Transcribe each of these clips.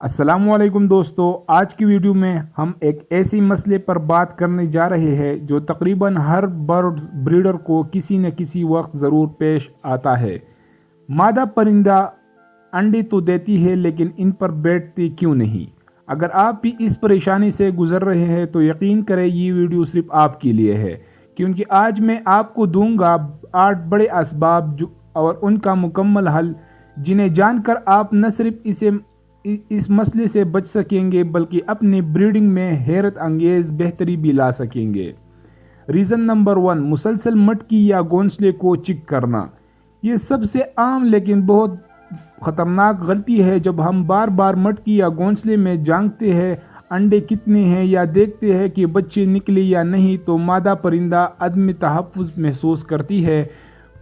السلام علیکم دوستو، آج کی ویڈیو میں ہم ایک ایسی مسئلے پر بات کرنے جا رہے ہیں جو تقریباً ہر برڈ بریڈر کو کسی نہ کسی وقت ضرور پیش آتا ہے۔ مادہ پرندہ انڈے تو دیتی ہے لیکن ان پر بیٹھتی کیوں نہیں؟ اگر آپ بھی اس پریشانی سے گزر رہے ہیں تو یقین کریں یہ ویڈیو صرف آپ کے لیے ہے، کیونکہ آج میں آپ کو دوں گا 8 بڑے اسباب اور ان کا مکمل حل، جنہیں جان کر آپ نہ صرف اس مسئلے سے بچ سکیں گے بلکہ اپنی بریڈنگ میں حیرت انگیز بہتری بھی لا سکیں گے۔ ریزن نمبر 1، مسلسل مٹکی یا گھونسلے کو چیک کرنا۔ یہ سب سے عام لیکن بہت خطرناک غلطی ہے۔ جب ہم بار بار مٹکی یا گھونسلے میں جھانکتے ہیں، انڈے کتنے ہیں یا دیکھتے ہیں کہ بچے نکلے یا نہیں، تو مادہ پرندہ عدم تحفظ محسوس کرتی ہے۔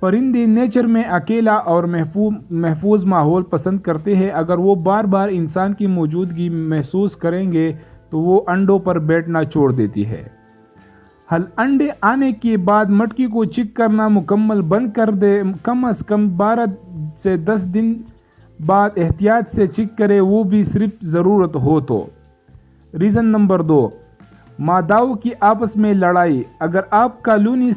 پرندے نیچر میں اکیلا اور محفوظ ماحول پسند کرتے ہیں۔ اگر وہ بار بار انسان کی موجودگی محسوس کریں گے تو وہ انڈوں پر بیٹھنا چھوڑ دیتی ہے۔ حل: انڈے آنے کے بعد مٹکی کو چیک کرنا مکمل بند کر دے۔ کم از کم 12 سے 10 دن بعد احتیاط سے چیک کرے، وہ بھی صرف ضرورت ہو تو۔ ریزن نمبر 2، ماداؤں کی آپس میں لڑائی۔ اگر آپ کالونی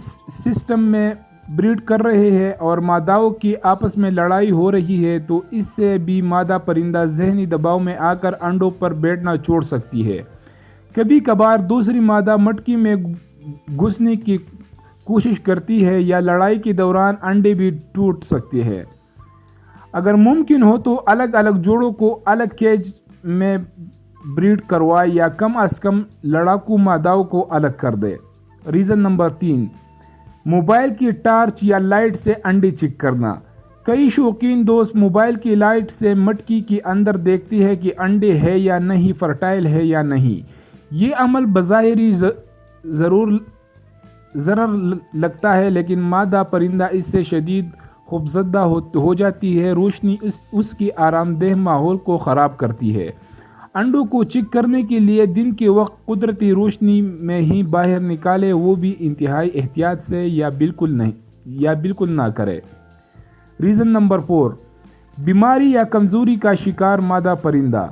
سسٹم میں بریڈ کر رہے ہیں اور ماداؤں کی آپس میں لڑائی ہو رہی ہے تو اس سے بھی مادہ پرندہ ذہنی دباؤ میں آ کر انڈوں پر بیٹھنا چھوڑ سکتی ہے۔ کبھی کبھار دوسری مادہ مٹکی میں گھسنے کی کوشش کرتی ہے یا لڑائی کے دوران انڈے بھی ٹوٹ سکتے ہیں۔ اگر ممکن ہو تو الگ الگ جوڑوں کو الگ کیج میں بریڈ کروائے یا کم از کم لڑاکو ماداؤں کو الگ کر دے۔ ریزن نمبر 3، موبائل کی ٹارچ یا لائٹ سے انڈے چیک کرنا۔ کئی شوقین دوست موبائل کی لائٹ سے مٹکی کے اندر دیکھتے ہیں کہ انڈے ہے یا نہیں، فرٹائل ہے یا نہیں۔ یہ عمل بظاہر ضرر لگتا ہے لیکن مادہ پرندہ اس سے شدید خوفزدہ ہو جاتی ہے۔ روشنی اس کی آرام دہ ماحول کو خراب کرتی ہے۔ انڈوں کو چیک کرنے کے لیے دن کے وقت قدرتی روشنی میں ہی باہر نکالے، وہ بھی انتہائی احتیاط سے، یا بالکل نہ کرے۔ ریزن نمبر 4، بیماری یا کمزوری کا شکار مادہ پرندہ۔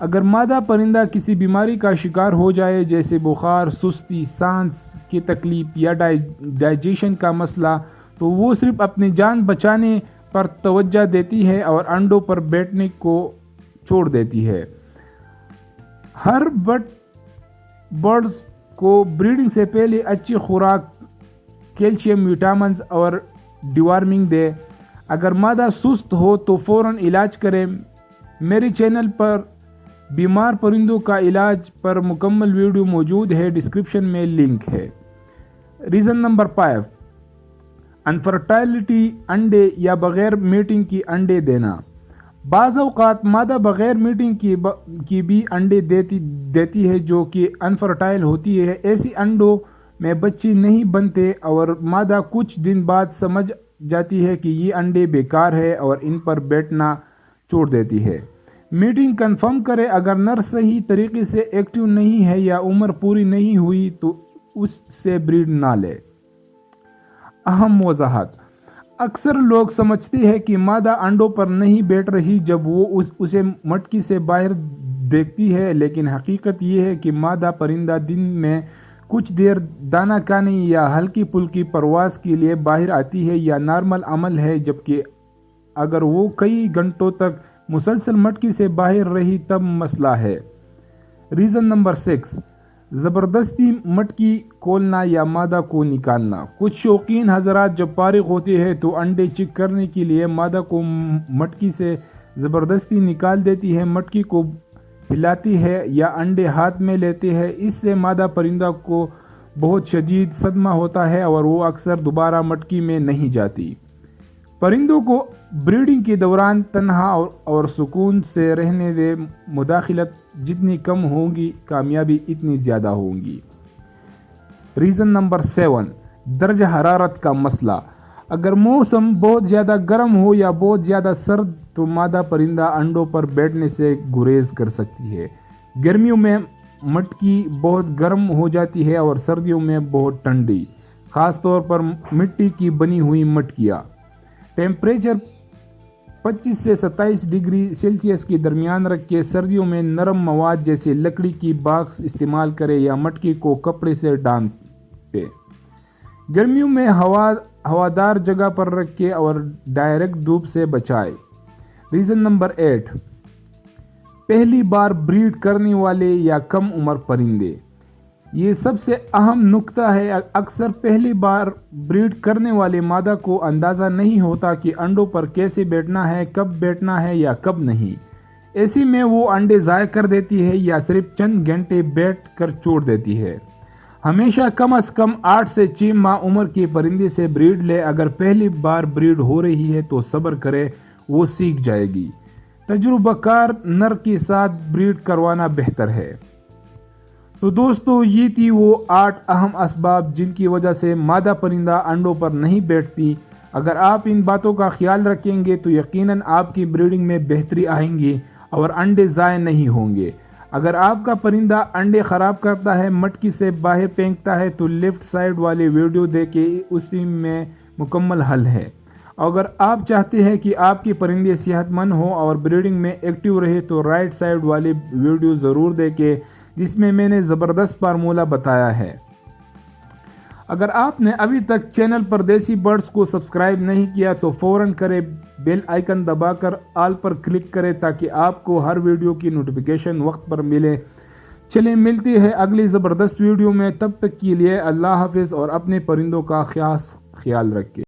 اگر مادہ پرندہ کسی بیماری کا شکار ہو جائے جیسے بخار، سستی، سانس کی تکلیف یا ڈائجیشن کا مسئلہ، تو وہ صرف اپنی جان بچانے پر توجہ دیتی ہے اور انڈوں پر بیٹھنے کو چھوڑ دیتی ہے۔ ہر برڈز کو بریڈنگ سے پہلے اچھی خوراک، کیلشیم، وٹامنز اور ڈیوارمنگ دے۔ اگر مادہ سست ہو تو فوراً علاج کریں۔ میرے چینل پر بیمار پرندوں کا علاج پر مکمل ویڈیو موجود ہے، ڈسکرپشن میں لنک ہے۔ ریزن نمبر 5، انفرٹائلٹی، انڈے یا بغیر میٹنگ کی انڈے دینا۔ بعض اوقات مادہ بغیر میٹنگ کی بھی انڈے دیتی ہے جو کہ انفرٹائل ہوتی ہے۔ ایسی انڈوں میں بچے نہیں بنتے اور مادہ کچھ دن بعد سمجھ جاتی ہے کہ یہ انڈے بیکار ہے اور ان پر بیٹھنا چھوڑ دیتی ہے۔ میٹنگ کنفرم کرے۔ اگر نر صحیح طریقے سے ایکٹیو نہیں ہے یا عمر پوری نہیں ہوئی تو اس سے بریڈ نہ لے۔ اہم وضاحت: اکثر لوگ سمجھتے ہیں کہ مادہ انڈوں پر نہیں بیٹھ رہی جب وہ اسے مٹکی سے باہر دیکھتی ہے، لیکن حقیقت یہ ہے کہ مادہ پرندہ دن میں کچھ دیر دانہ کھانے یا ہلکی پھلکی پرواز کے لیے باہر آتی ہے، یہ نارمل عمل ہے، جبکہ اگر وہ کئی گھنٹوں تک مسلسل مٹکی سے باہر رہی تب مسئلہ ہے۔ ریزن نمبر 6، زبردستی مٹکی کھولنا یا مادہ کو نکالنا۔ کچھ شوقین حضرات جب فارغ ہوتے ہیں تو انڈے چیک کرنے کے لیے مادہ کو مٹکی سے زبردستی نکال دیتی ہے، مٹکی کو ہلاتی ہے یا انڈے ہاتھ میں لیتے ہیں۔ اس سے مادہ پرندہ کو بہت شدید صدمہ ہوتا ہے اور وہ اکثر دوبارہ مٹکی میں نہیں جاتی۔ پرندوں کو بریڈنگ کے دوران تنہا اور سکون سے رہنے دے۔ مداخلت جتنی کم ہوگی، کامیابی اتنی زیادہ ہوگی۔ ریزن نمبر 7، درجہ حرارت کا مسئلہ۔ اگر موسم بہت زیادہ گرم ہو یا بہت زیادہ سرد تو مادہ پرندہ انڈوں پر بیٹھنے سے گریز کر سکتی ہے۔ گرمیوں میں مٹکی بہت گرم ہو جاتی ہے اور سردیوں میں بہت ٹھنڈی، خاص طور پر مٹی کی بنی ہوئی مٹکیاں۔ ٹیمپریچر 25 سے 27 ڈگری سیلسیس کے درمیان رکھے۔ سردیوں میں نرم مواد جیسے لکڑی کی باکس استعمال کرے یا مٹکی کو کپڑے سے ڈھانپے۔ گرمیوں میں ہوادار جگہ پر رکھے اور ڈائریکٹ دھوپ سے بچائے۔ ریزن نمبر 8، پہلی بار بریڈ کرنے والے یا کم عمر پرندے۔ یہ سب سے اہم نکتہ ہے، اکثر پہلی بار بریڈ کرنے والے مادہ کو اندازہ نہیں ہوتا کہ انڈوں پر کیسے بیٹھنا ہے، کب بیٹھنا ہے یا کب نہیں۔ ایسے میں وہ انڈے ضائع کر دیتی ہے یا صرف چند گھنٹے بیٹھ کر چھوڑ دیتی ہے۔ ہمیشہ کم از کم 8 سے 6 ماہ عمر کے پرندے سے بریڈ لے۔ اگر پہلی بار بریڈ ہو رہی ہے تو صبر کرے، وہ سیکھ جائے گی۔ تجربہ کار نر کے ساتھ بریڈ کروانا بہتر ہے۔ تو دوستو، یہ تھی وہ 8 اہم اسباب جن کی وجہ سے مادہ پرندہ انڈوں پر نہیں بیٹھتی۔ اگر آپ ان باتوں کا خیال رکھیں گے تو یقیناً آپ کی بریڈنگ میں بہتری آئیں گی اور انڈے ضائع نہیں ہوں گے۔ اگر آپ کا پرندہ انڈے خراب کرتا ہے، مٹکی سے باہر پھینکتا ہے، تو لیفٹ سائیڈ والی ویڈیو دیکھیں، اسی میں مکمل حل ہے۔ اگر آپ چاہتے ہیں کہ آپ کے پرندے صحت مند ہوں اور بریڈنگ میں ایکٹیو رہے تو رائٹ سائیڈ والی ویڈیو ضرور دیکھیں، جس میں نے زبردست فارمولہ بتایا ہے۔ اگر آپ نے ابھی تک چینل پر دیسی برڈز کو سبسکرائب نہیں کیا تو فوراً کریں، بیل آئیکن دبا کر آل پر کلک کریں تاکہ آپ کو ہر ویڈیو کی نوٹیفیکیشن وقت پر ملے۔ چلیں ملتی ہے اگلی زبردست ویڈیو میں، تب تک کے لیے اللہ حافظ اور اپنے پرندوں کا خاص خیال رکھیں۔